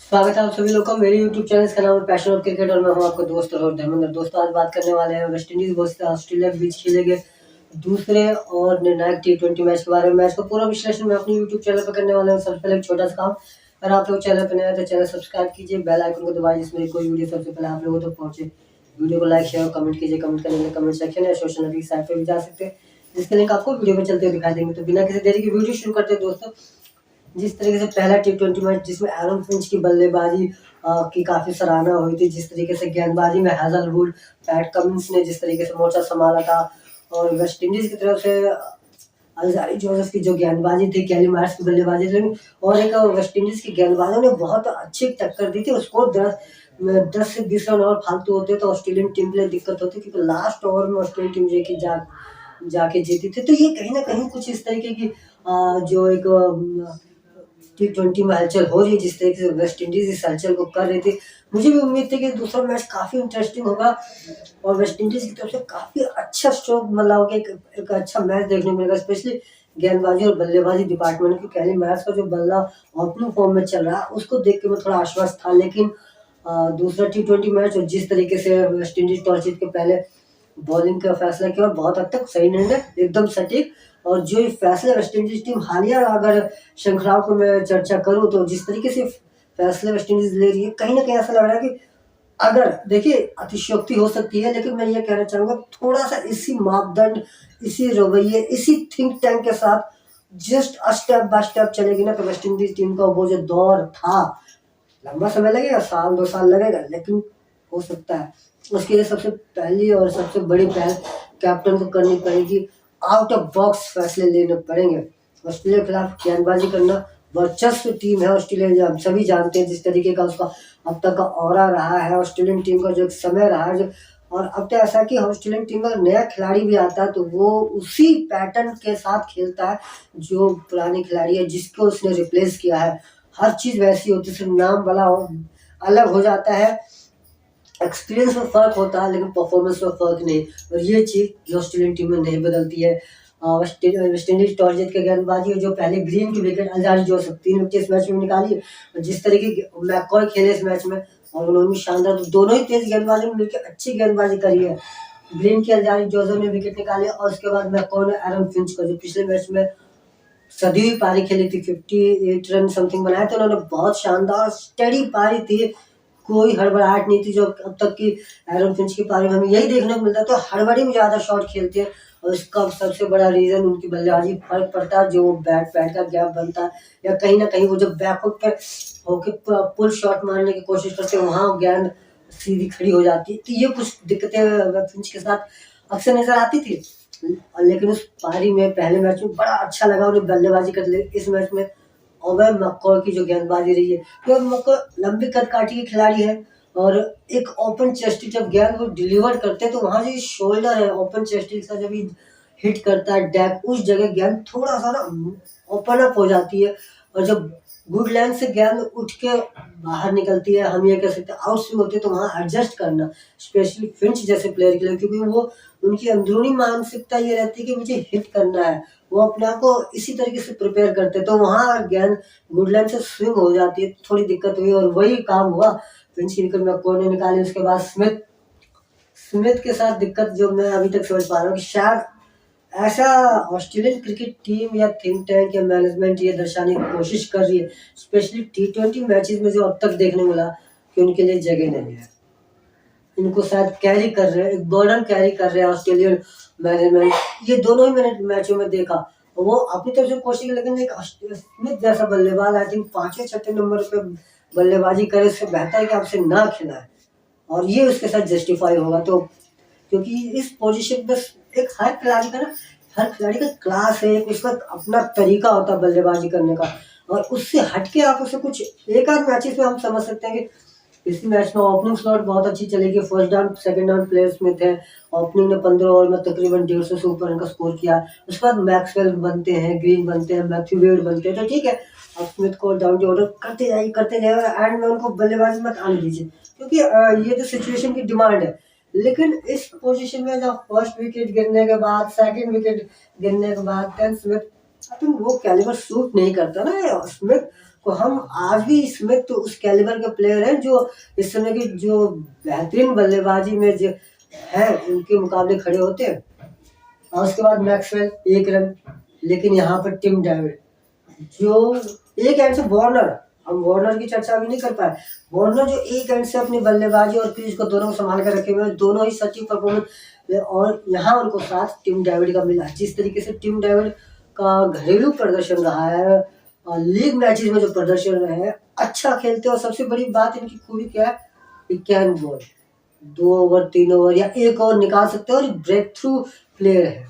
स्वागत है आप सभी लोग का मेरे यूट्यूब चैनल का नाम है पैशन ऑफ क्रिकेट और मैं हूं आपका दोस्त और धर्मेंद्र। दोस्तों आज बात करने वाले हैं वेस्ट इंडीज वर्सेस ऑस्ट्रेलिया के बीच खेले गए दूसरे और निर्णायक T20 मैच के बारे में। मैच का पूरा विश्लेषण मैं अपने यूट्यूब चैनल पर करने वाला हूं। सबसे पहले एक छोटा सा काम, अगर आप लोग चैनल पर नए हैं तो चैनल सब्सक्राइब कीजिए, बेल आइकन को दबाइए जिसमें कोई वीडियो सबसे पहले आप लोगों तक पहुंचे। वीडियो को लाइक शेयर और कमेंट कीजिए। कमेंट करने के लिए कमेंट सेक्शन या सोशल मीडिया साइट पर भी जा सकते हैं, जिसके लिंक आपको वीडियो में चलते हुए दिखाई देंगे। तो बिना किसी देरी की वीडियो शुरू करते हैं दोस्तों। जिस तरीके से पहला T20 मैच जिसमें एरन फिंच की बल्लेबाजी की काफी सराहना हुई थी, जिस तरीके से गेंदबाजी में हैजलवुड, पैट कमिंस ने जिस तरीके से मोर्चा संभाला था, और वेस्ट इंडीज की तरफ से अल्जारी जोसेफ की जो गेंदबाजी थी, कैली मार्श की बल्लेबाजी थी, और एक वेस्ट इंडीज की गेंदबाजों ने बहुत अच्छी टक्कर दी थी। उसको 10 से 20 रन और फालतू होते तो ऑस्ट्रेलियन टीम के लिए दिक्कत होती, क्योंकि लास्ट ओवर में ऑस्ट्रेलियन टीम जाके जीती थी। तो ये कहीं ना कहीं कुछ इस तरीके की जो एक T20 में हलचल हो रही है, जिस तरीके से वेस्ट इंडीज इस हलचल को कर रही थी, मुझे भी उम्मीद थी कि दूसरा मैच काफी इंटरेस्टिंग होगा और वेस्ट इंडीज की तरफ से काफी अच्छा स्ट्रोक मतलब एक अच्छा मैच देखने को मिलेगा, स्पेशली गेंदबाजी और बल्लेबाजी डिपार्टमेंट की। कैली मैच का जो बल्ला ओपनिंग फॉर्म में चल रहा है उसको देख के मैं थोड़ा आश्वस्त था, लेकिन दूसरा T20 मैच और जिस तरीके से वेस्ट इंडीज टॉस जीत के पहले बॉलिंग का फैसला किया और बहुत हद तक सही निर्णय, एकदम सटीक। और जो ये फैसले वेस्ट इंडीज टीम हालिया अगर श्रृंखलाओं को मैं चर्चा करूं, तो जिस तरीके से फैसले वेस्ट इंडीज ले रही है, कहीं ना कहीं ऐसा लग रहा है कि अगर देखिए अतिशयोक्ति हो सकती है, लेकिन मैं ये कहना चाहूंगा थोड़ा सा इसी मापदंड, इसी रवैये, इसी थिंक टैंक के साथ जस्ट स्टेप बाय स्टेप चलेगी ना, तो वेस्ट इंडीज टीम का वो जो दौर था, लंबा समय लगेगा, साल 2 साल लगेगा, लेकिन हो सकता है। उसके लिए सबसे पहली और सबसे बड़ी पहल कैप्टन को करनी पड़ेगी, आउट ऑफ बॉक्स फैसले लेने पड़ेंगे। ऑस्ट्रेलिया के खिलाफ गेंदबाजी करना वर्चस्व टीम है ऑस्ट्रेलिया, हम सभी जानते हैं जिस तरीके का उसका अब तक का ऑरा रहा है, ऑस्ट्रेलियन टीम का जो समय रहा है जो, और अब तो ऐसा है कि ऑस्ट्रेलियन टीम का नया खिलाड़ी भी आता है तो वो उसी पैटर्न के साथ खेलता है जो पुराने खिलाड़ी है जिसको उसने रिप्लेस किया है। हर चीज वैसी होती है, सिर्फ नाम वाला अलग हो जाता है, एक्सपीरियंस में फर्क होता है, लेकिन परफॉर्मेंस में फर्क नहीं। और ये चीज ऑस्ट्रेलियन टीम में नहीं बदलती है। वेस्ट इंडीज टॉस जीत के गेंदबाजी जो पहले ग्रीन की विकेट अल्जारी जोसेफ 3 विकेट इस मैच में निकाली है, और जिस तरीके की मैककॉय खेले इस मैच में, और उन्होंने भी शानदार, तो दोनों ही तेज गेंदबाजी में मिलकर अच्छी गेंदबाजी करी है। ग्रीन की अल्जारी जोसेफ ने विकेट निकाली, और उसके बाद मैककॉय ने एरन फिंच को, जो पिछले मैच में सदी हुई पारी खेली थी, 58 रन समथिंग बनाए थे उन्होंने, बहुत शानदार स्टेडी पारी थी, कोई हड़बड़ाहट नहीं थी, जो अब तक की एरन फिंच की पारी में हमें यही देखने को मिलता है। तो हड़बड़ी में ज्यादा शॉट खेलते हैं, और इसका सबसे बड़ा रीजन उनकी बल्लेबाजी फर्क पड़ता है, जो बैट बैट का गैप बनता है, या कहीं ना कहीं वो जब बैकफुट पे होके पुल शॉट मारने की कोशिश करते हैं, वहां गेंद सीधी खड़ी हो जाती है। तो ये कुछ दिक्कतें फिंच के साथ अक्सर नजर आती थी, लेकिन उस पारी में पहले मैच में बड़ा अच्छा लगा उन्हें बल्लेबाजी कर ले। इस मैच में ओवेन मैककॉय की जो गेंदबाजी रही है, तो मैककॉय लंबी कद काठी के खिलाड़ी है, और एक ओपन चेस्टी जब गेंद को डिलीवर करते हैं तो वहां जो शोल्डर है ओपन चेस्टी का जब हिट करता है डैक, उस जगह गेंद थोड़ा सा ना ओपन अप हो जाती है, और जब गुड लाइन से गेंद उठ के बाहर निकलती है, हम ये कह सकते हैं आउट स्विंग होती है, तो वहां एडजस्ट करना स्पेशली फिंच जैसे प्लेयर के लिए, क्योंकि वो उनकी अंदरूनी मानसिकता ये रहती है कि मुझे हिट करना है, वो अपने आप को इसी तरीके से प्रिपेयर करते हैं, तो वहां गेंद गुड लाइन से स्विंग हो जाती है, थोड़ी दिक्कत हुई, और वही काम हुआ। फिंच की विकेट मैककॉय ने निकाली, उसके बाद स्मिथ स्मिथ के साथ दिक्कत जो मैं अभी तक समझ पा रहा हूँ कि शायद ऐसा ऑस्ट्रेलियन क्रिकेट टीम या थिंक टैंक या मैनेजमेंट ये दर्शाने की कोशिश कर रही है, स्पेशली T20 मैचेस में, जो अब तक देखने मिला कि उनके लिए जगह नहीं है, इनको शायद कैरी कर रहे हैं, एक बर्डन कैरी कर रहे हैं ऑस्ट्रेलियन मैनेजमेंट। ये दोनों ही मैंने मैचों में देखा, वो अपनी तरफ से कोशिश की, लेकिन एक स्मिथ जैसा बल्लेबाज आई थिंक 5वें 6ठे नंबर पे बल्लेबाजी करे, इससे बेहतर है कि आपसे ना खिलाए, और ये उसके साथ जस्टिफाई होगा। तो क्योंकि इस पोजीशन में एक हर खिलाड़ी का ना, हर खिलाड़ी का क्लास है, उसका अपना तरीका होता है बल्लेबाजी करने का, और उससे हटके आप उसे कुछ एक आध मैचेस में हम समझ सकते हैं कि इसी मैच में ओपनिंग स्लॉट बहुत अच्छी चलेगी, first down second down players में थे, ओपनिंग ने 15 ओवर में तकरीबन 150 से ऊपर रन का स्कोर किया, उसके बाद मैक्सवेल बनते हैं, ग्रीन बनते हैं, मैथ्यू वेड बनते हैं, तो ठीक है, अब स्मिथ को डाउन ऑर्डर करते जाइए, एंड में उनको बल्लेबाजी मत आने दीजिए, क्योंकि ये तो सिचुएशन की डिमांड है। लेकिन इस पोजीशन में जब फर्स्ट विकेट गिरने के बाद, सेकंड विकेट गिरने के बाद, टेन स्मिथ, आई थिंक वो कैलिबर सूट नहीं करता ना स्मिथ, को हम आज भी स्मिथ उस कैलिबर के प्लेयर हैं जो इस समय की जो बेहतरीन बल्लेबाजी में जो है उनके मुकाबले खड़े होते हैं। और उसके बाद मैक्सवेल 1 रन, लेकिन यहाँ पर टिम डेविड जो एक एंड से वार्नर, हम वार्नर की चर्चा अभी नहीं कर पाए, वार्नर जो एक एंड से अपनी बल्लेबाजी और क्रीज को दोनों को संभाल कर रखे हुए हैं, दोनों ही सचिव परफॉर्मेंस, और यहाँ उनको साथ टिम डेविड का मिला। जिस तरीके से टिम डेविड का घरेलू प्रदर्शन रहा है और लीग मैचेस में जो प्रदर्शन रहा है, अच्छा खेलते हैं। और सबसे बड़ी बात इनकी खूबी क्या है, कैन बॉल 2 ओवर 3 ओवर या 1 ओवर निकाल सकते हैं और ब्रेक थ्रू प्लेयर है।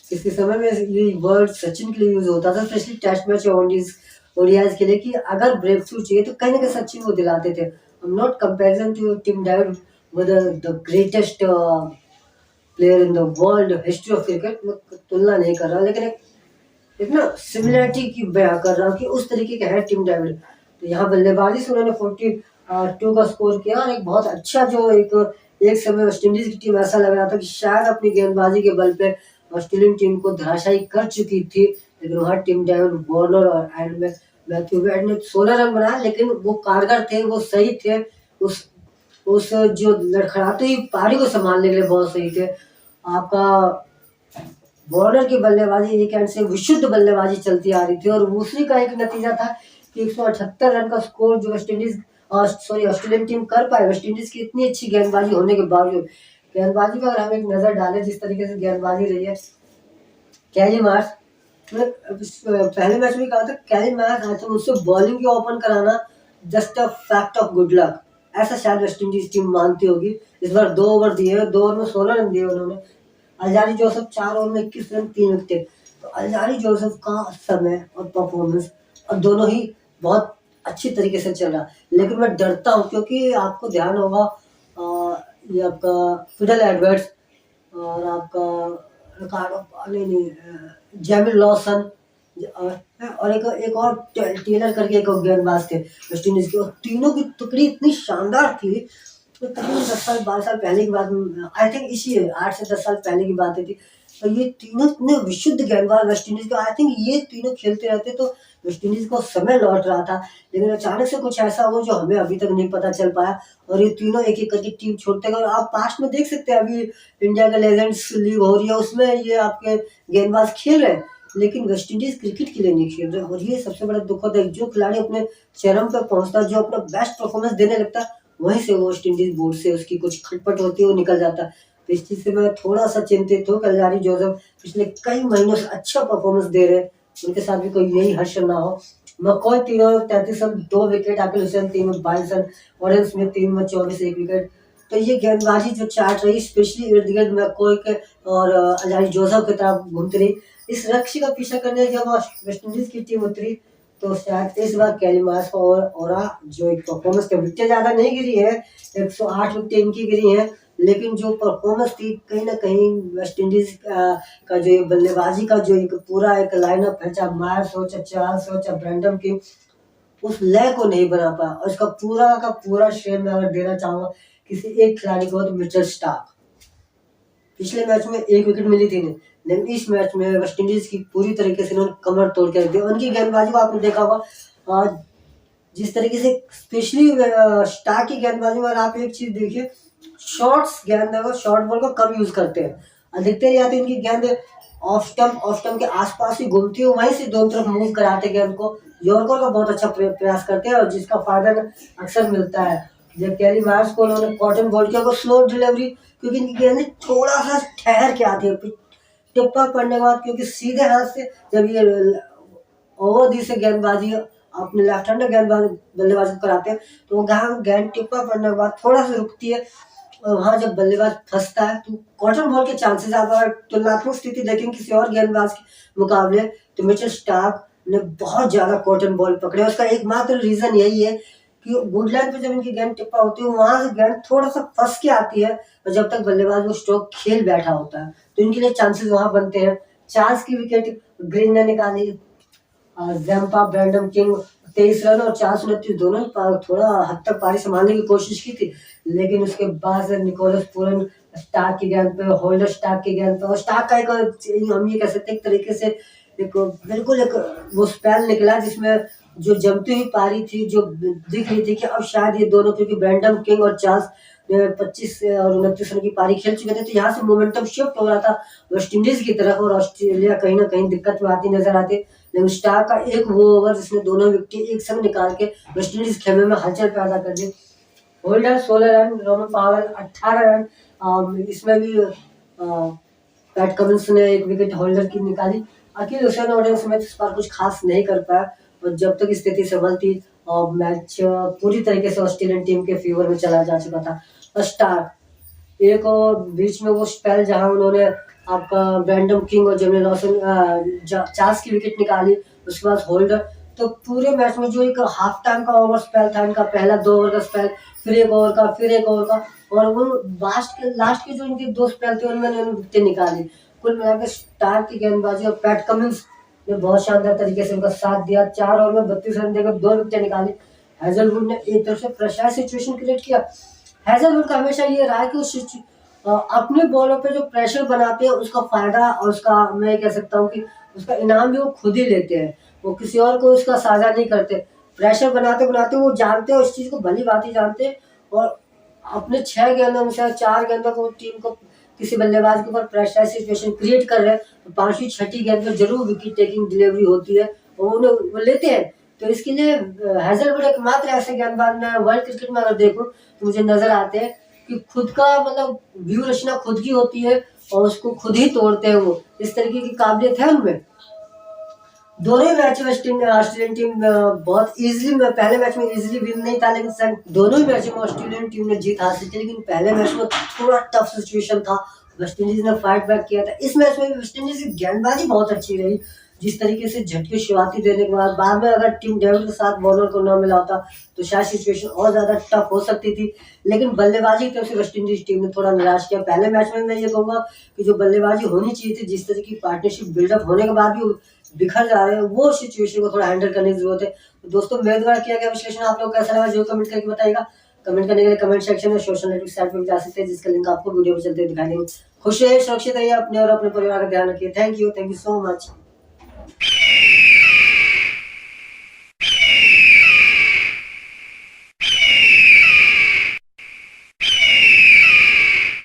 किसी समय में ये वर्ड सचिन के लिए यूज होता था, स्पेशली टेस्ट मैच या ओडीआईज के लिए, कि अगर ब्रेक थ्रू चाहिए तो कहीं ना कहीं सचिन वो दिलाते थे। I am not comparison to Tim David with the greatest player in the world history of cricket, मैं तुलना नहीं कर रहा, लेकिन एक ना सिमिलरिटी की बयां कर रहा हूँ कि उस तरीके का है टिम डेविड। तो यहाँ बल्लेबाजी से उन्होंने 42 का स्कोर किया और एक बहुत अच्छा जो एक समय वेस्ट इंडीज की टीम ऐसा लग रहा था कि शायद अपनी गेंदबाजी के बल पे ऑस्ट्रेलियन टीम को धराशायी कर चुकी थी, लेकिन वहाँ टिम डेविड, वार्नर और एंड में मैथ्यू वेड ने 16 रन बनाया, लेकिन वो कारगर थे, वो सही थे, उस जो लड़खड़ाती हुई पारी को संभालने के लिए बहुत सही थे। आपका वार्नर की बल्लेबाजी एक एंड से विशुद्ध बल्लेबाजी चलती आ रही थी और उसी का एक नतीजा था कि 178 रन का स्कोर जो ऑस्ट्रेलियन टीम कर पाए, वेस्ट इंडीज की इतनी अच्छी गेंदबाजी होने के बावजूद। गेंदबाजी पर अगर हम एक नजर डालें, जिस तरीके से गेंदबाजी रही है, कैली मार्श, पहले मैच में कहा था कैली मार्श आई थिंक उससे बॉलिंग की ओपन कराना just a fact of good luck, ऐसा शायद वेस्ट इंडीज टीम मानती होगी। इस बार 2 ओवर दिए, 2 ओवर में 16 रन दिए उन्होंने। अल्जारी जोसेफ 4 ओवर में 21 रन 3 विकेट। तो अल्जारी जोसेफ का समय और परफॉर्मेंस और दोनों ही बहुत अच्छी तरीके से चल रहा, लेकिन मैं डरता हूँ क्योंकि आपको ध्यान होगा ये आपका फिडल एडवर्ड्स और आपका रिकार्डो नहीं जेमिल लॉसन और एक और टेलर करके एक गेंदबाज थे वेस्ट इंडीज के, और तीनों की टुकड़ी इतनी शानदार थी। तो तकरीबन 10 साल 12 साल पहले की बात, आई थिंक इसी 8 से 10 साल पहले की बात थी। तो ये तीनों इतने विशुद्ध गेंदबाज वेस्ट इंडीज के, आई थिंक ये तीनों खेलते रहते तो वेस्ट इंडीज को समय लौट रहा था, लेकिन अचानक से कुछ ऐसा हो जो हमें अभी तक नहीं पता चल पाया और ये तीनों एक एक करके टीम छोड़ते गए। और आप पास्ट में देख सकते हैं, अभी इंडिया का लेजेंड्स लीग हो रही है, उसमें ये आपके गेंदबाज खेल रहे हैं, लेकिन वेस्ट इंडीज क्रिकेट के लिए नहीं खेल रहे। और ये सबसे बड़ा दुखद है, जो खिलाड़ी अपने चरम पर पहुंचता, जो अपना बेस्ट परफॉर्मेंस देने लगता, वहीं से वेस्ट इंडीज बोर्ड से उसकी कुछ खटपट होती है, वो निकल जाता। तो इस चीज से मैं थोड़ा सा चिंतित हूँ। अल्जारी जोसेफ पिछले कई महीनों से अच्छा परफॉर्मेंस दे रहे हैं, उनके साथ भी कोई यही हर्ष ना हो। मकॉय 3 ओवर 33 रन 2 विकेट, आकिल हुसैन 3 में 22 रन, वॉरेन स्मिथ 3 में 24 1 विकेट। तो ये गेंदबाजी जो चार्ट रही, स्पेशली इर्द गिर्द मकॉय के और अल्जारी जोसेफ की तरफ घूमती रही। इस लक्ष्य का पीछा करने जब वेस्ट इंडीज की टीम उतरी, तो शायद इस बार कैली मार्श का और जो एक परफॉर्मेंस के विकेट ज्यादा नहीं गिरी है, 108 विकेट इनकी गिरी है, लेकिन जो परफॉर्मेंस थी कहीं ना कहीं वेस्ट इंडीज का जो बल्लेबाजी का जो एक पूरा एक लाइनअप है, चाहे मार्श हो, चाहे चार्ल्स हो, चाहे ब्रैंडम की, उस लय को नहीं बना पाया। और इसका पूरा का पूरा श्रेय मैं अगर देना चाहूंगा किसी एक खिलाड़ी को, तो मिचेल स्टार्क। पिछले मैच में 1 विकेट मिली थी, लेकिन इस मैच में वेस्ट इंडीज की पूरी तरीके से उन्होंने कमर तोड़ के रख दी। उनकी गेंदबाजी को आपने देखा होगा, जिस तरीके से स्पेशली स्टार्क की गेंदबाजी में आप एक चीज देखिए, शॉर्ट्स गेंद है, शॉर्ट बॉल को कम यूज करते हैं, अधिकतर या तो इनकी गेंद ऑफ स्टंप के आसपास ही घूमती है, वहीं से दोनों तरफ मूव कराते गेंद को। यॉर्कर का बहुत अच्छा प्रयास करते हैं और जिसका फायदा अक्सर मिलता है। जब कैली मार्श को उन्होंने कॉटन बॉल किया, स्लो डिलीवरी, क्योंकि इनकी गेंद थोड़ा सा ठहर के आती है टिप्पा पड़ने के बाद, क्योंकि सीधे हाथ से जब ये ओवर दी से गेंदबाजी अपने लेफ्ट हैंडर गेंदबाज बल्लेबाजी कराते हैं, तो गेंद टिप्पा पड़ने के बाद थोड़ा सा रुकती है, और वहाँ जब बल्लेबाज फंसता है तो कॉटन बॉल के चांसेस, आप अगर तुलनात्मक स्थिति देखें किसी और गेंदबाज के मुकाबले, तो मिचेल स्टार्क ने बहुत ज्यादा कॉटन बॉल पकड़े। उसका एकमात्र रीजन यही है कि वुडलैंड पे जब इनकी गेंद टिप्पा होती है, वहां से गेंद थोड़ा सा फंस के आती है, और जब तक बल्लेबाज वो स्ट्रोक खेल बैठा होता है तो इनके लिए चांसेस वहां बनते हैं। चार्ल्स की विकेट ग्रीन ने निकाली, जैम्पा ब्रैंडम किंग 23 रन और 429, दोनों थोड़ा हद तक पारी संभालने की कोशिश की थी, लेकिन उसके बाद निकोलस पूरन स्टार्क की गेंद पे, होल्डर स्टार्क की गेंद पे, और स्टार्क का एक हम ये कह सकते हैं एक तरीके से एक बिल्कुल एक वो स्पेल निकला जिसमें जो जमती हुई पारी थी, जो दिख रही थी कि अब शायद ये दोनों, क्योंकि ब्रैंडन किंग और चार्ल्स 25 और 29 रन की पारी खेल चुके थे, तो यहाँ से मोमेंटम शिफ्ट हो रहा था वेस्ट इंडीज की तरफ, और ऑस्ट्रेलिया कहीं ना कहीं दिक्कत में आती नजर आती। लेकिन स्टार का एक वो ओवर जिसमें दोनों विकेट एक संग निकाल के वेस्ट इंडीज खेमे में हलचल पैदा कर दी। होल्डर 16 रन, रोमन पावल 18 रन, इसमें भी पैट कमिंस ने एक विकेट होल्डर की निकाली। अकील हुसैन ऑडियंस में इस बार कुछ खास नहीं कर पाया, और जब तक स्थिति संभलती और मैच पूरी तरीके से ऑस्ट्रेलियन टीम के फेवर में चला जा चुका था। स्टार एक और बीच में वो स्पेल जहां उन्होंने आपका ब्रैंडन किंग और जेमी लॉसन चार्ल्स की विकेट निकाली, उसके बाद होल्डर, तो पूरे मैच में जो एक हाफ टाइम का ओवर स्पेल था इनका, पहला 2 ओवर का स्पेल, फिर एक ओवर का, फिर एक ओवर का, और वो लास्ट के जो इनके 2 स्पेल थे उनमें इन्होंने विकेटें निकाली। कुल मिलाकर स्टार की गेंदबाजी और पैट कमिंस ने बहुत शानदार तरीके से उनका साथ दिया। 4 ओवर में 32 रन देकर 2 विकेटें निकाली। हैजलवुड ने एक तरफ से प्रेशर सिचुएशन क्रिएट किया। हैजलवुड का हमेशा ये रहा है कि अपने बॉलों पे जो प्रेशर बनाते हैं उसका फायदा और उसका, मैं कह सकता हूँ कि उसका इनाम भी वो खुद ही लेते हैं, वो किसी और को उसका साझा नहीं करते। प्रेशर बनाते बनाते वो जानते हैं, उस चीज को भली बात ही जानते हैं, और अपने 6 गेंदों में से 4 गेंदों को टीम को किसी बल्लेबाज के ऊपर प्रेशर सिचुएशन क्रिएट कर रहे हैं, तो 5वीं 6ठी गेंद में जरूर विकेट टेकिंग डिलीवरी होती है, और उन्हें वो लेते हैं। तो इसके लिए हैजलवुड एकमात्र ऐसे गेंदबाज मैं वर्ल्ड क्रिकेट में अगर देखूं तो मुझे नजर आते हैं कि खुद का मतलब व्यू रचना खुद की होती है और उसको खुद ही तोड़ते हैं, वो इस तरीके की काबिलियत है उनमें। दोनों ही match West Indies Australian team बहुत इजीली में, पहले मैच में इजीली विन नहीं था, लेकिन दोनों ही मैच में ऑस्ट्रेलियन टीम ने जीत हासिल की, लेकिन पहले मैच में थोड़ा टफ सिचुएशन था, वेस्ट इंडीज ने फाइट बैक किया था। इस मैच में वेस्ट इंडीज की गेंदबाजी बहुत अच्छी रही, जिस तरीके से झटके शुरुआती देने के बाद में अगर टीम डेविड के साथ बॉलर को न मिला होता तो शायद सिचुएशन और ज्यादा टफ हो सकती थी, लेकिन बल्लेबाजी की तरफ से वेस्ट इंडीज टीम ने थोड़ा निराश किया। पहले मैच में मैं ये कहूंगा कि जो बल्लेबाजी होनी चाहिए थी, जिस तरह की पार्टनरशिप बिल्डअप होने के बाद भी बिखर जा रहे हैं, वो सिचुएशन को थोड़ा हैंडल करने की जरूरत है। तो दोस्तों, मेरे द्वारा किया गया विश्लेषण आप लोग कैसा लगा, जो कमेंट करके बताइएगा। कमेंट करने के लिए कमेंट सेक्शन में सोशल नेटवर्क साइट पर जा सकते हैं, जिसका लिंक आपको वीडियो पर चलते दिखाई देंगे। खुश रहिए, सुरक्षित रहिए, अपने और अपने परिवार का ध्यान रखिए। Thank you so much.